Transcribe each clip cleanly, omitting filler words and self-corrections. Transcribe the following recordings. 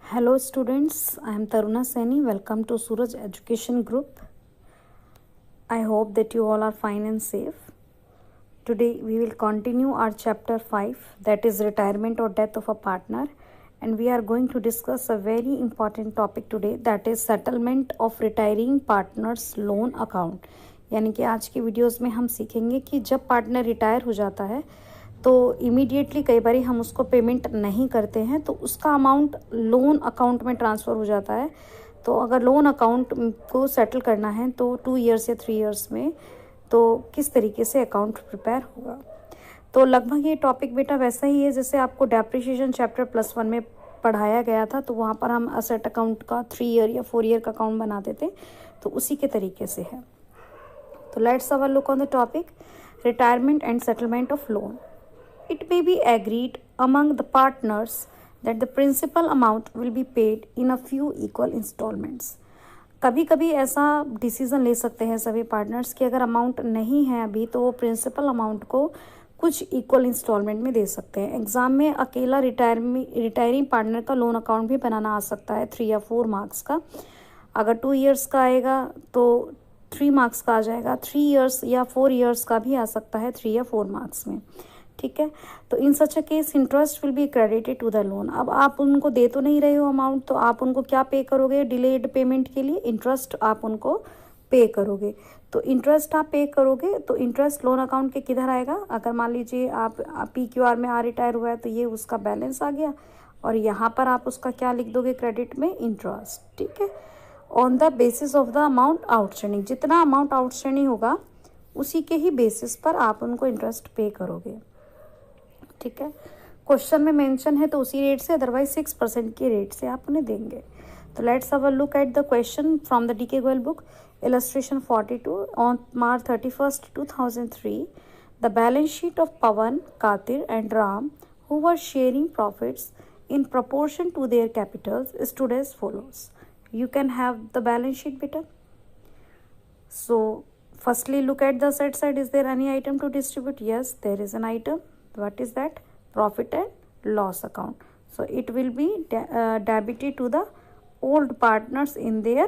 Hello students, I am Taruna Saini. Welcome to Suraj Education Group. I hope that you all are fine and safe. Today we will continue our chapter 5, that is retirement or death of a partner, and we are going to discuss a very important topic today, that is settlement of retiring partners loan account. यानी कि आज की videos में हम सीखेंगे कि जब partner retire हो जाता है तो इमीडिएटली कई बार हम उसको पेमेंट नहीं करते हैं तो उसका अमाउंट लोन अकाउंट में ट्रांसफ़र हो जाता है। तो अगर लोन अकाउंट को सेटल करना है तो 2 इयर्स या 3 इयर्स में तो किस तरीके से अकाउंट प्रिपेयर होगा। तो लगभग ये टॉपिक बेटा वैसा ही है जैसे आपको डेप्रिसिएशन चैप्टर +1 में पढ़ाया गया था। तो वहाँ पर हम असेट अकाउंट का 3 ईयर या 4 ईयर का अकाउंट बनाते थे, तो उसी के तरीके से है। तो let's have a look on the topic retirement and settlement of loan. It may be agreed among the partners that the principal amount will be paid in a few equal installments. कभी कभी ऐसा decision ले सकते हैं सभी partners कि अगर amount नहीं है अभी तो वो प्रिंसिपल अमाउंट को कुछ इक्वल इंस्टॉलमेंट में दे सकते हैं। एग्जाम में अकेला रिटायरिंग पार्टनर का लोन अकाउंट भी बनाना आ सकता है 3 या 4 मार्क्स का। अगर 2 इयर्स का आएगा तो 3 मार्क्स का आ जाएगा, 3 इयर्स या 4 इयर्स का भी आ सकता है 3 या 4 मार्क्स में। ठीक है, तो in such a case interest will be credited to the loan. अब आप उनको दे तो नहीं रहे हो अमाउंट, तो आप उनको क्या पे करोगे? डिलेड पेमेंट के लिए इंटरेस्ट आप उनको पे करोगे। तो इंटरेस्ट आप पे करोगे तो इंटरेस्ट लोन अकाउंट के किधर आएगा? अगर मान लीजिए आप PQR में रिटायर हुआ है तो ये उसका बैलेंस आ गया और यहाँ पर आप उसका क्या लिख दोगे? क्रेडिट में इंटरेस्ट। ठीक है, on the basis of the amount outstanding, जितना अमाउंट आउटस्टैंडिंग होगा उसी के ही बेसिस पर आप उनको इंटरेस्ट पे करोगे। ठीक है, क्वेश्चन में मेंशन है तो उसी रेट से, अदरवाइज 6% के रेट से आप उन्हें देंगे। तो let's have a look at the question from the DK Goyal book. Illustration 42 on March 31st 2003 the balance sheet of Pawan, Katir and Ram who were sharing profits in proportion to their capitals stood as follows. You can have the balance sheet beta. So firstly look at the asset side. Is there any item to distribute? Yes, there is an item. What is that? Profit and loss account. So it will be debited to the old partners in their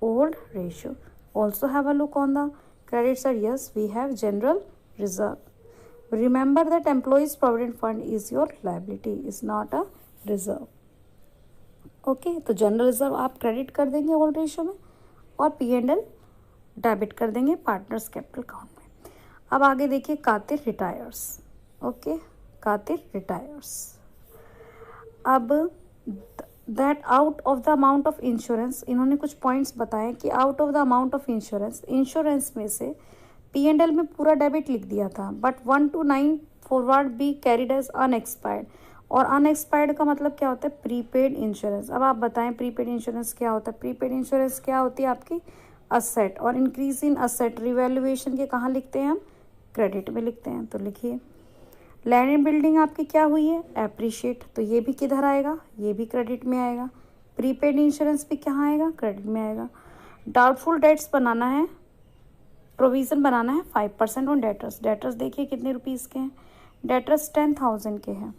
old ratio. Also have a look on the credit side. Yes, we have general reserve. Remember that employees provident fund is your liability, is not a reserve. Okay, तो general reserve आप credit कर देंगे old ratio में और P&L debit कर देंगे partners capital account में। अब आगे देखिए Katir retires. Okay, Katir retires. अब that out of the amount of insurance, इन्होंने कुछ पॉइंट्स बताए कि out of the amount of insurance में से P&L में पूरा डेबिट लिख दिया था, but 1 to 9 forward be carried as unexpired. और अनएक्सपायर्ड का मतलब क्या होता है? Prepaid insurance. अब आप बताएं प्रीपेड इंश्योरेंस क्या होता है? प्रीपेड इंश्योरेंस क्या होती है? आपकी असेट, और इंक्रीज इन असेट रिवैल्यूएशन के कहाँ लिखते हैं हम? क्रेडिट में लिखते हैं। तो लिखिए लैंड एंड बिल्डिंग आपकी क्या हुई है? एप्रिशिएट, तो ये भी किधर आएगा? ये भी क्रेडिट में आएगा। प्रीपेड इंश्योरेंस भी कहाँ आएगा? क्रेडिट में आएगा। डाउटफुल डेट्स बनाना है, प्रोविजन बनाना है 5% ऑन डेटर्स। डेटर्स देखिए कितने रुपीज़ के हैं? डेटर्स 10,000 के हैं,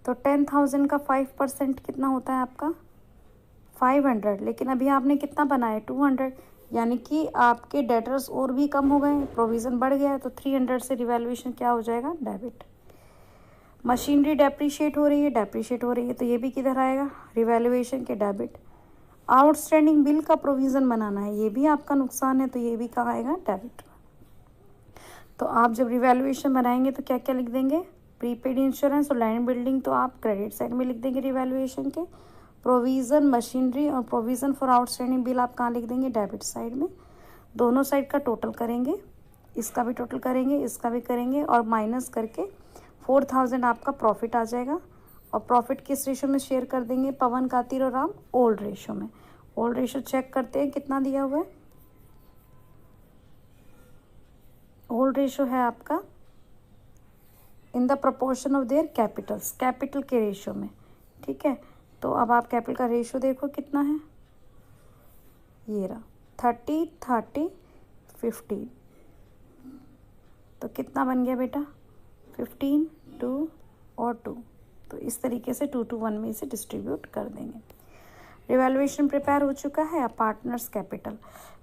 तो 10,000 का 5% कितना होता है आपका? 500। लेकिन अभी आपने कितना बनाया? 200, यानी कि आपके डेटर्स और भी कम हो गए, प्रोविज़न बढ़ गया है, तो 300 से रिवैल्यूएशन क्या हो जाएगा? डेबिट। मशीनरी डेप्रीशिएट हो रही है, तो ये भी किधर आएगा? रिवैल्यूएशन के डेबिट। आउटस्टैंडिंग बिल का प्रोविज़न बनाना है, ये भी आपका नुकसान है, तो ये भी कहाँ आएगा? डेबिट। तो आप जब रिवैल्यूएशन बनाएंगे तो क्या क्या लिख देंगे? प्रीपेड इंश्योरेंस और लैंड बिल्डिंग तो आप क्रेडिट साइड में लिख देंगे रिवैल्यूएशन के। प्रोविज़न मशीनरी और प्रोविज़न फॉर आउटस्टैंडिंग बिल आप कहाँ लिख देंगे? डेबिट साइड में। दोनों साइड का टोटल करेंगे, इसका भी टोटल करेंगे, इसका भी करेंगे, और माइनस करके 4,000 आपका प्रॉफिट आ जाएगा। और प्रॉफिट किस रेशो में शेयर कर देंगे? पवन, कातिर और राम ओल्ड रेशो में। ओल्ड रेशो चेक करते हैं कितना दिया हुआ है। ओल्ड रेशो है आपका in the proportion of their Capitals, capital के रेशो में। ठीक है, तो अब आप कैपिटल का रेशो देखो कितना है, ये रहा 30, 30, 15। तो कितना बन गया बेटा? 15, 2 और 2, तो इस तरीके से 2:1 में इसे डिस्ट्रीब्यूट कर देंगे। रिवैल्यूएशन प्रिपेयर हो चुका है। अब पार्टनर्स कैपिटल,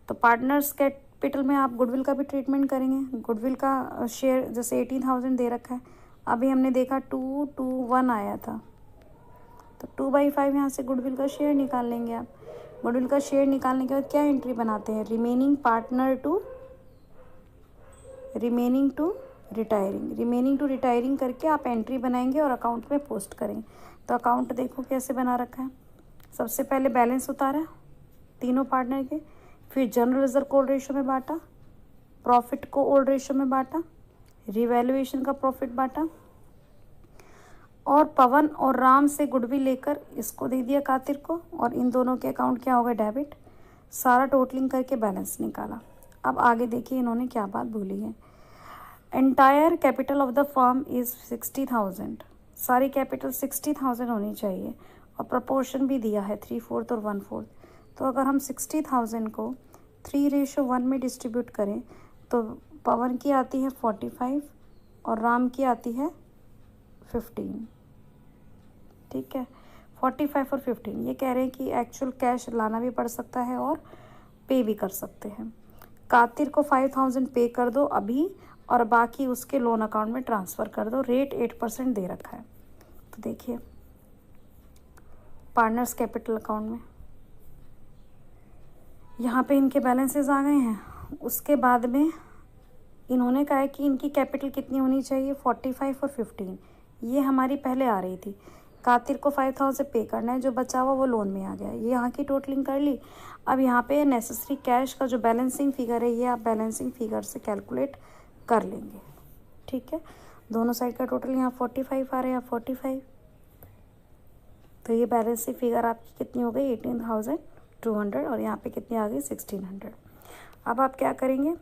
तो पार्टनर्स कैपिटल में आप गुडविल का भी ट्रीटमेंट करेंगे। गुडविल का शेयर जैसे 18,000 दे रखा है, अभी हमने देखा 2:1 आया था, तो 2/5 यहाँ से गुडविल का शेयर निकाल लेंगे आप। गुडविल का शेयर निकालने के बाद क्या एंट्री बनाते हैं, रिमेनिंग पार्टनर टू रिटायरिंग करके आप एंट्री बनाएंगे और अकाउंट में पोस्ट करेंगे। तो अकाउंट देखो कैसे बना रखा है। सबसे पहले बैलेंस उतारा तीनों पार्टनर के, फिर जनरल रिजर्व को ओल्ड रेशियो में बांटा, प्रॉफिट को ओल्ड रेशियो में बांटा, रिवैल्यूएशन का प्रॉफिट बांटा, और पवन और राम से गुडविल लेकर इसको दे दिया कातिर को, और इन दोनों के अकाउंट क्या होगा, डेबिट। सारा टोटलिंग करके बैलेंस निकाला। अब आगे देखिए इन्होंने क्या बात भूली है। Entire capital of the firm is 60,000, सारी कैपिटल 60,000 होनी चाहिए, और प्रपोर्शन भी दिया है 3/4 और 1/4। तो अगर हम 60,000 को 3:1 में डिस्ट्रीब्यूट करें तो पवन की आती है 45 और राम की आती है 15। ठीक है, 45 और 15। ये कह रहे हैं कि एक्चुअल कैश लाना भी पड़ सकता है और पे भी कर सकते हैं। कातिर को 5,000 पे कर दो अभी, और बाकी उसके लोन अकाउंट में ट्रांसफ़र कर दो। रेट 8% दे रखा है। तो देखिए पार्टनर्स कैपिटल अकाउंट में यहाँ पे इनके बैलेंसेस आ गए हैं। उसके बाद में इन्होंने कहा है कि इनकी कैपिटल कितनी होनी चाहिए, 45 और 15। ये हमारी पहले आ रही थी। कातिर को 5,000 पे करना है, जो बचा हुआ वो लोन में आ गया। ये यहाँ की टोटलिंग कर ली। अब यहाँ पे नेसेसरी कैश का जो बैलेंसिंग फिगर है, ये आप बैलेंसिंग फिगर से कैलकुलेट कर लेंगे। ठीक है, दोनों साइड का टोटल यहाँ 45 आ रहा है, यहाँ 45। तो ये बैलेंसिंग फिगर आपकी कितनी हो गई, 18,200, और यहाँ पे कितनी आ गई, 1,600। अब आप क्या करेंगे,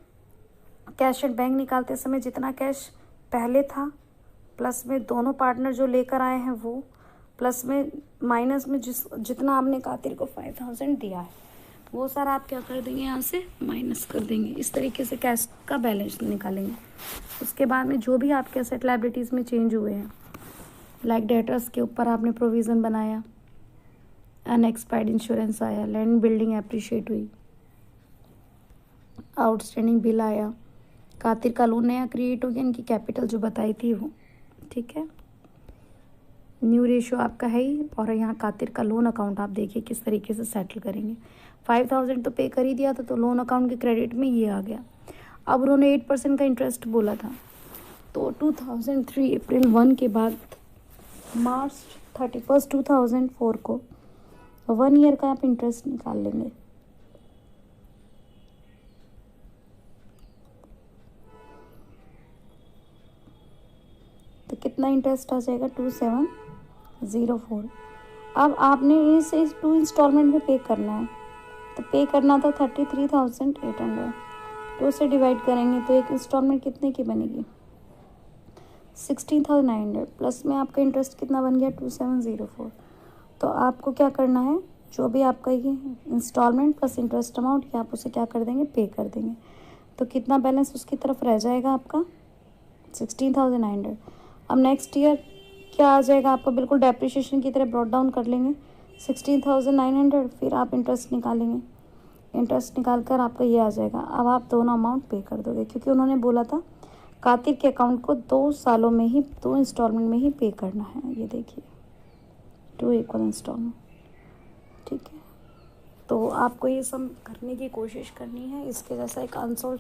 कैश एट बैंक निकालते समय जितना कैश पहले था, प्लस में दोनों पार्टनर जो लेकर आए हैं वो, प्लस में माइनस में जितना आपने कातिर को 5,000 दिया है, वो सारा आप क्या कर देंगे, यहाँ से माइनस कर देंगे। इस तरीके से कैश का बैलेंस निकालेंगे। उसके बाद में जो भी आपके एसेट लायबिलिटीज़ में चेंज हुए हैं, लाइक डेटर्स के ऊपर आपने प्रोविज़न बनाया, अनएक्सपायर्ड इंश्योरेंस आया, लैंड बिल्डिंग एप्रिशिएट हुई, आउटस्टैंडिंग बिल आया, कातिर का लोन नया क्रिएट हो गया, इनकी कैपिटल जो बताई थी वो। ठीक है, न्यू रेशियो आपका है ही, और यहाँ कातिर का लोन अकाउंट आप देखिए किस तरीके से सेटल करेंगे। 5,000 तो पे कर ही दिया था, तो लोन अकाउंट के क्रेडिट में ये आ गया। अब उन्होंने 8% का इंटरेस्ट बोला था, तो 2003 अप्रैल 1 के बाद मार्च 31 2004 को 1 ईयर का आप इंटरेस्ट निकाल लेंगे। तो कितना इंटरेस्ट आ जाएगा, 2704। अब आपने इसे 2 इंस्टॉलमेंट में पे करना है, तो पे करना था 33,800। 2 से डिवाइड करेंगे तो एक इंस्टॉलमेंट कितने की बनेगी, 16,900, प्लस में आपका इंटरेस्ट कितना बन गया, 2704। तो आपको क्या करना है, जो भी आपका ये इंस्टॉलमेंट प्लस इंटरेस्ट अमाउंट, या आप उसे क्या कर देंगे, पे कर देंगे। तो कितना बैलेंस उसकी तरफ रह जाएगा आपका, 16,900। अब नेक्स्ट ईयर क्या आ जाएगा आपका, बिल्कुल डेप्रिसिएशन की तरह ब्रॉट डाउन कर लेंगे 16,900, फिर आप इंटरेस्ट निकालेंगे। इंटरेस्ट निकाल कर आपका ये आ जाएगा। अब आप दोनों अमाउंट पे कर दोगे, क्योंकि उन्होंने बोला था कातिर के अकाउंट को 2 सालों में ही 2 इंस्टॉलमेंट में ही पे करना है। ये देखिए 2 इक्वल इंस्टॉलमेंट। ठीक है, तो आपको ये सब करने की कोशिश करनी है। इसके जैसा एक अनसॉल्व